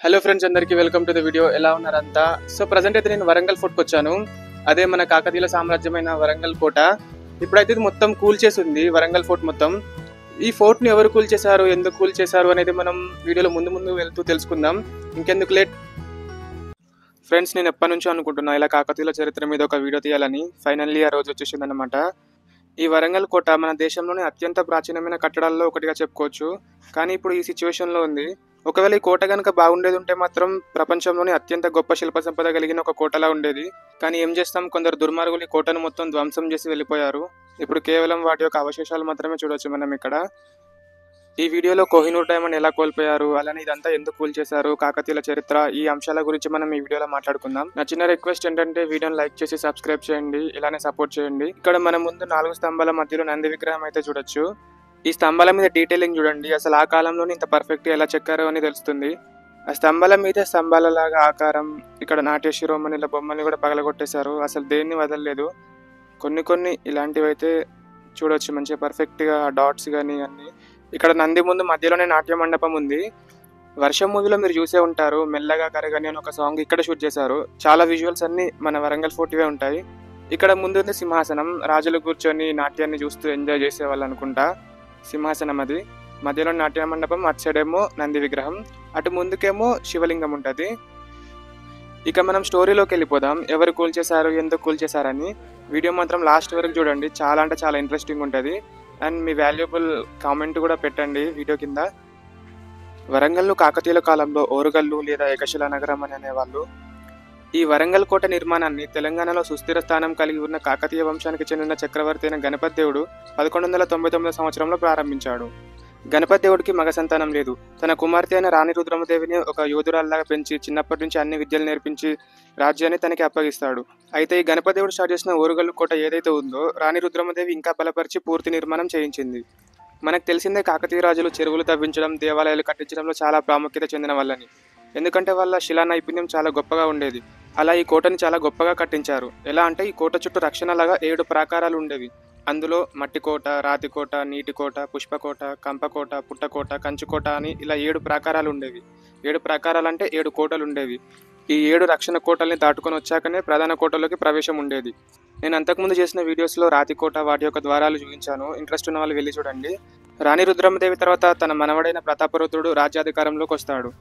Hello friends, అందరికీ welcome to the video. ఎలా ఉన్నారంతా? So present అయితే నేను వరంగల్ ఫోర్ట్కి వచ్చాను. అదే మన కాకతీయుల సామ్రాజ్యమైన వరంగల్ కోట. ఇప్పుడైతే ఇది మొత్తం కూల్ చేసి ఉంది, వరంగల్ ఫోర్ట్ మొత్తం. ఈ ఫోర్ట్ని ఎవరు కూల్ చేశారు, ఎందుకు కూల్ చేశారు అనేది మనం వీడియోలో ముందు వెళ్తూ తెలుసుకుందాం. ఇంకెందుకు లేట్ ఫ్రెండ్స్, నేను ఎప్పటి నుంచో అనుకుంటున్నా ఇలా కాకతీయుల చరిత్ర మీద ఒక వీడియో తీయాలని. ఫైనల్లీ ఆ రోజు వచ్చేసింది అనమాట. ఈ వరంగల్ కోట మన దేశంలోనే అత్యంత ప్రాచీనమైన కట్టడాల్లో ఒకటిగా చెప్పుకోవచ్చు. కానీ ఇప్పుడు ఈ సిచ్యువేషన్లో ఉంది. ఒకవేళ ఈ కోట కనుక బాగుండేది ఉంటే మాత్రం ప్రపంచంలోనే అత్యంత గొప్ప శిల్ప సంపద కలిగిన ఒక కోటలా ఉండేది. కానీ ఏం చేస్తాం, కొందరు దుర్మార్గులు ఈ కోటను మొత్తం ధ్వంసం చేసి వెళ్ళిపోయారు. ఇప్పుడు కేవలం వాటి యొక్క అవశేషాలు మాత్రమే చూడొచ్చు మనం ఇక్కడ. ఈ వీడియోలో కోహినూర్ డైమండ్ ఎలా కోల్పోయారు, అలానే ఇదంతా ఎందుకు కూల్చేశారు, కాకతీయుల చరిత్ర, ఈ అంశాల గురించి మనం ఈ వీడియోలో మాట్లాడుకుందాం. నా చిన్న రిక్వెస్ట్ ఏంటంటే వీడియోని లైక్ చేసి సబ్స్క్రైబ్ చేయండి, ఇలానే సపోర్ట్ చేయండి. ఇక్కడ మన ముందు 4 స్తంభాల మధ్యలో నంది విగ్రహం అయితే చూడొచ్చు. ఈ స్తంభాల మీద డీటెయిలింగ్ చూడండి, అసలు ఆ కాలంలోనే ఇంత పర్ఫెక్ట్ ఎలా చెక్కారో అని తెలుస్తుంది. ఆ స్తంభాల మీద స్తంభాల లాగా ఆకారం, ఇక్కడ నాట్య శిరోమణిల బొమ్మల్ని కూడా పగలగొట్టేశారు. అసలు దేన్ని వదలలేదు. కొన్ని ఇలాంటివి అయితే చూడొచ్చు మంచిగా పర్ఫెక్ట్గా, డాట్స్ కానీ అన్ని. ఇక్కడ నంది ముందు మధ్యలోనే నాట్య మండపం ఉంది. వర్షం మూవీలో మీరు చూసే ఉంటారు, మెల్లగా కరగని అని ఒక సాంగ్ ఇక్కడ షూట్ చేశారు. చాలా విజువల్స్ అన్ని మన వరంగల్ ఫోర్ట్వే ఉంటాయి. ఇక్కడ ముందు ఉంది సింహాసనం, రాజులు కూర్చొని నాట్యాన్ని చూస్తూ ఎంజాయ్ చేసేవాళ్ళు అనుకుంటా. సింహాసనం అది, మధ్యలో నాట్య మండపం, అటు సైడ్ ఏమో నంది విగ్రహం, అటు ముందుకేమో శివలింగం ఉంటుంది. ఇక మనం స్టోరీలోకి వెళ్ళిపోదాం, ఎవరు కూల్చేశారు, ఎందుకు కూల్చేశారని. వీడియో మాత్రం లాస్ట్ వరకు చూడండి, చాలా అంటే చాలా ఇంట్రెస్టింగ్ ఉంటుంది. అండ్ మీ వాల్యుబుల్ కామెంట్ కూడా పెట్టండి వీడియో కింద. వరంగల్ను కాకతీయుల కాలంలో ఓరుగల్లు లేదా ఏకశిలా నగరం అని అనేవాళ్ళు. ఈ వరంగల్ కోట నిర్మాణాన్ని తెలంగాణలో సుస్థిర స్థానం కలిగి ఉన్న కాకతీయ వంశానికి చెందిన చక్రవర్తి అయిన గణపతి దేవుడు 1199 సంవత్సరంలో ప్రారంభించాడు. గణపతి దేవుడికి మగ సంతానం లేదు. తన కుమార్తె అయిన రాణి రుద్రమదేవిని ఒక యోధురాల్లాగా పెంచి చిన్నప్పటి నుంచి అన్ని విద్యలు నేర్పించి రాజ్యాన్ని తనకి అప్పగిస్తాడు. అయితే ఈ గణపతి దేవుడు స్టార్ట్ చేసిన ఓరుగల్లు కోట ఏదైతే ఉందో, రాణి రుద్రమదేవి ఇంకా బలపరిచి పూర్తి నిర్మాణం చేయించింది. మనకు తెలిసిందే, కాకతీయ రాజులు చెరువులు తవ్వించడం, దేవాలయాలు కట్టించడంలో చాలా ప్రాముఖ్యత చెందిన వాళ్ళని. ఎందుకంటే వాళ్ళ శిలా నైపుణ్యం చాలా గొప్పగా ఉండేది. అలా ఈ కోటని చాలా గొప్పగా కట్టించారు. ఎలా అంటే ఈ కోట చుట్టూ రక్షణలాగా 7 ప్రాకారాలు ఉండేవి. అందులో మట్టి కోట, రాతి కోట, నీటి కోట, పుష్పకోట, కంపకోట, పుట్టకోట, కంచుకోట అని ఇలా 7 ప్రాకారాలు ఉండేవి. 7 ప్రాకారాలు అంటే 7 కోటలు ఉండేవి. ఈ 7 రక్షణ కోటల్ని దాటుకొని వచ్చాకనే ప్రధాన కోటలోకి ప్రవేశం ఉండేది. నేను అంతకుముందు చేసిన వీడియోస్లో రాతి కోట, వాటి యొక్క ద్వారాలు చూపించాను. ఇంట్రెస్ట్ ఉన్న వాళ్ళు వెళ్ళి చూడండి. రాణి రుద్రమదేవి తర్వాత తన మనవడైన ప్రతాపరుద్రుడు రాజ్యాధికారంలోకి వస్తాడు.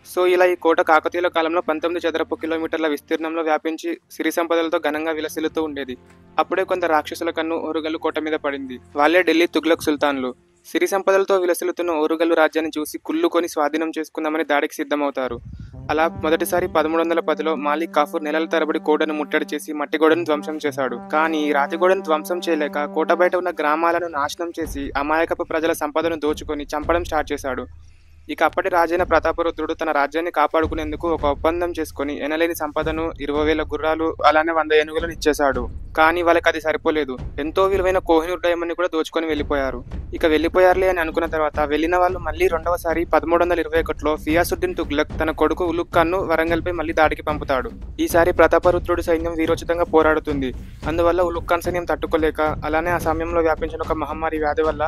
సో ఇలా ఈ కోట కాకతీయుల కాలంలో 19 చదరపు కిలోమీటర్ల విస్తీర్ణంలో వ్యాపించి సిరి సంపదలతో ఘనంగా విలసిల్లుతూ ఉండేది. అప్పుడే కొంత రాక్షసుల కన్ను ఓరుగల్లు కోట మీద పడింది. వాళ్ళే ఢిల్లీ తుగ్లక్ సుల్తాన్లు. సిరి సంపదలతో విలసిల్లుతున్న ఓరుగల్లు రాజ్యాన్ని చూసి కుళ్ళుకొని స్వాధీనం చేసుకుందామని దాడికి సిద్ధమవుతారు. అలా మొదటిసారి 1310లో మాలిక్ కాఫూర్ నెలల తరబడి కోటను ముట్టడి చేసి మట్టి గోడను ధ్వంసం చేశాడు. కానీ రాతి గోడను ధ్వంసం చేయలేక కోట బయట ఉన్న గ్రామాలను నాశనం చేసి అమాయకపు ప్రజల సంపదను దోచుకొని చంపడం స్టార్ట్ చేశాడు. ఇక అప్పటి రాజైన ప్రతాపరుద్రుడు తన రాజ్యాన్ని కాపాడుకునేందుకు ఒక ఒప్పందం చేసుకుని ఎనలేని సంపదను, 20,000 గుర్రాలు, అలానే 100 ఏనుగులను ఇచ్చేశాడు. కానీ వాళ్ళకి అది సరిపోలేదు. ఎంతో విలువైన కోహినూర్ డైమండ్ని కూడా దోచుకొని వెళ్ళిపోయారు. ఇక వెళ్ళిపోయారులే అని అనుకున్న తర్వాత వెళ్ళిన వాళ్ళు మళ్ళీ రెండవసారి 1321లో ఫియాసుద్దీన్ తుగ్లక్ తన కొడుకు ఉలుగ్ ఖాన్ను వరంగల్పై మళ్ళీ దాడికి పంపుతాడు. ఈసారి ప్రతాపరుద్రుడి సైన్యం వీరోచితంగా పోరాడుతుంది. అందువల్ల ఉలుగ్ ఖాన్ సైన్యం తట్టుకోలేక, అలానే ఆ సమయంలో వ్యాపించిన ఒక మహమ్మారి వ్యాధి వల్ల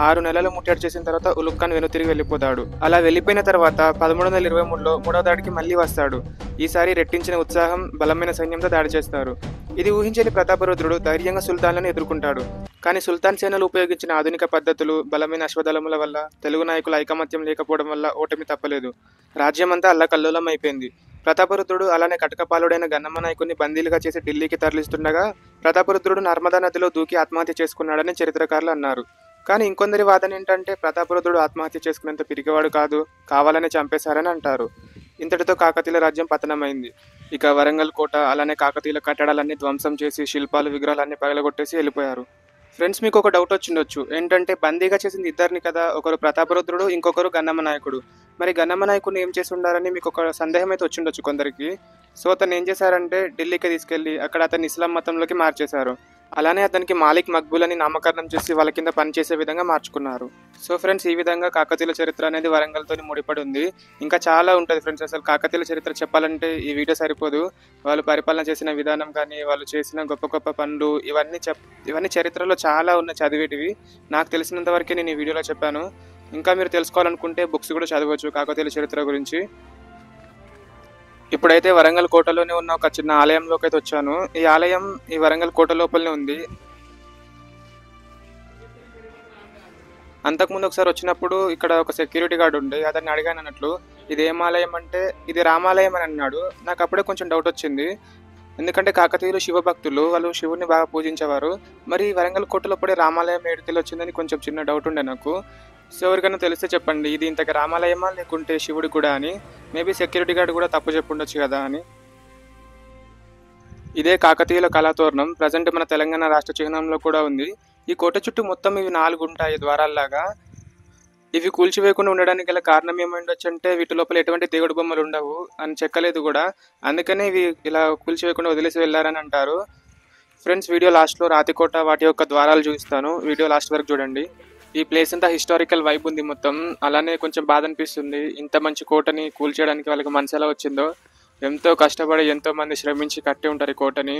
6 నెలలు ముట్టడి చేసిన తర్వాత ఉలుగ్ ఖాన్ వెనుతిరిగి వెళ్ళిపోతాడు. అలా వెళ్ళిపోయిన తర్వాత 1323లో 3వ దాడికి మళ్ళీ వస్తాడు. ఈసారి రెట్టించిన ఉత్సాహం, బలమైన సైన్యంతో దాడి చేస్తారు. ఇది ఊహించని ప్రతాపరుద్రుడు ధైర్యంగా సుల్తాన్లను ఎదుర్కొంటాడు. కానీ సుల్తాన్ సేనలు ఉపయోగించిన ఆధునిక పద్ధతులు, బలమైన అశ్వదళముల వల్ల, తెలుగు నాయకుల ఐకమత్యం లేకపోవడం వల్ల ఓటమి తప్పలేదు. రాజ్యమంతా అల్లకల్లోలం అయిపోయింది. ప్రతాపరుద్రుడు అలానే కటకపాలుడైన గన్నమ్మ నాయకుడిని బందీలుగా చేసి ఢిల్లీకి తరలిస్తుండగా ప్రతాపరుద్రుడు నర్మదా నదిలో దూకి ఆత్మహత్య చేసుకున్నాడని చరిత్రకారులు అన్నారు. కానీ ఇంకొందరి వాదన ఏంటంటే ప్రతాపరుద్రుడు ఆత్మహత్య చేసుకునేంత పిరికివాడు కాదు, కావాలని చంపేశారని అంటారు. ఇంతటితో కాకతీయుల రాజ్యం పతనమైంది. ఇక వరంగల్ కోట అలానే కాకతీయుల కట్టడాలన్నీ ధ్వంసం చేసి శిల్పాలు, విగ్రహాలన్నీ పగలగొట్టేసి వెళ్ళిపోయారు. ఫ్రెండ్స్, మీకు ఒక డౌట్ వచ్చిండొచ్చు, ఏంటంటే బందీగా చేసింది ఇద్దరిని కదా, ఒకరు ప్రతాపరుద్రుడు, ఇంకొకరు గన్నమ్మ నాయకుడు. మరి గన్నమ్మ నాయకుడిని ఏం చేసి ఉండారని మీకు ఒక సందేహం అయితే వచ్చిండొచ్చు కొందరికి. సో అతను ఏం చేశారంటే ఢిల్లీకి తీసుకెళ్లి అక్కడ అతన్ని ఇస్లాం మతంలోకి మార్చేశారు. అలానే అతనికి మాలిక్ మక్బూల్ అని నామకరణం చేసి వాళ్ళ కింద పనిచేసే విధంగా మార్చుకున్నారు. సో ఫ్రెండ్స్, ఈ విధంగా కాకతీయుల చరిత్ర అనేది వరంగల్తో ముడిపడి ఉంది. ఇంకా చాలా ఉంటుంది ఫ్రెండ్స్. అసలు కాకతీయుల చరిత్ర చెప్పాలంటే ఈ వీడియో సరిపోదు. వాళ్ళు పరిపాలన చేసిన విధానం కానీ, వాళ్ళు చేసిన గొప్ప గొప్ప పనులు, ఇవన్నీ చరిత్రలో చాలా ఉన్న చదివేటివి. నాకు తెలిసినంత వరకే నేను ఈ వీడియోలో చెప్పాను. ఇంకా మీరు తెలుసుకోవాలనుకుంటే బుక్స్ కూడా చదవచ్చు కాకతీయుల చరిత్ర గురించి. ఇప్పుడైతే వరంగల్ కోటలోనే ఉన్న ఒక చిన్న ఆలయంలోకి అయితే వచ్చాను. ఈ ఆలయం ఈ వరంగల్ కోట లోపలనే ఉంది. అంతకుముందు ఒకసారి వచ్చినప్పుడు ఇక్కడ ఒక సెక్యూరిటీ గార్డ్ ఉండే, అతన్ని అడిగాను అన్నట్లు ఇది ఏం ఆలయం అంటే ఇది రామాలయం అని అన్నాడు. నాకు అప్పుడే కొంచెం డౌట్ వచ్చింది. ఎందుకంటే కాకతీయులు శివభక్తులు, వాళ్ళు శివుని బాగా పూజించేవారు. మరి వరంగల్ కోటలో పడే రామాలయం ఏడుకెళ్ళి వచ్చిందని కొంచెం చిన్న డౌట్ ఉండే నాకు. సో ఎవరికైనా తెలిస్తే చెప్పండి, ఇది ఇంతకు రామాలయమా లేకుంటే శివుడి కూడా అని. మేబీ సెక్యూరిటీ గార్డ్ కూడా తప్పు చెప్పుండొచ్చు కదా అని. ఇదే కాకతీయుల కళాతోరణం. ప్రజెంట్ మన తెలంగాణ రాష్ట్ర చిహ్నంలో కూడా ఉంది. ఈ కోట చుట్టూ మొత్తం ఇవి 4 ఉంటాయి ద్వారాల్లాగా. ఇవి కూల్చివేయకుండా ఉండడానికి గల కారణం ఏమైండొచ్చు అంటే వీటి లోపల ఎటువంటి దేవుడి బొమ్మలు ఉండవు అని చెక్కలేదు కూడా. అందుకనే ఇవి ఇలా కూల్చివేయకుండా వదిలేసి వెళ్ళారని అంటారు. ఫ్రెండ్స్, వీడియో లాస్ట్లో రాతికోట వాటి యొక్క ద్వారాలు చూపిస్తాను. వీడియో లాస్ట్ వరకు చూడండి. ఈ ప్లేస్ అంతా హిస్టారికల్ వైబ్ ఉంది మొత్తం. అలానే కొంచెం బాధ అనిపిస్తుంది. ఇంత మంచి కోటని కూల్చేయడానికి వాళ్ళకి మనసు ఎలా వచ్చిందో. ఎంతో కష్టపడి ఎంతో మంది శ్రమించి కట్టి ఉంటారు ఈ కోటని.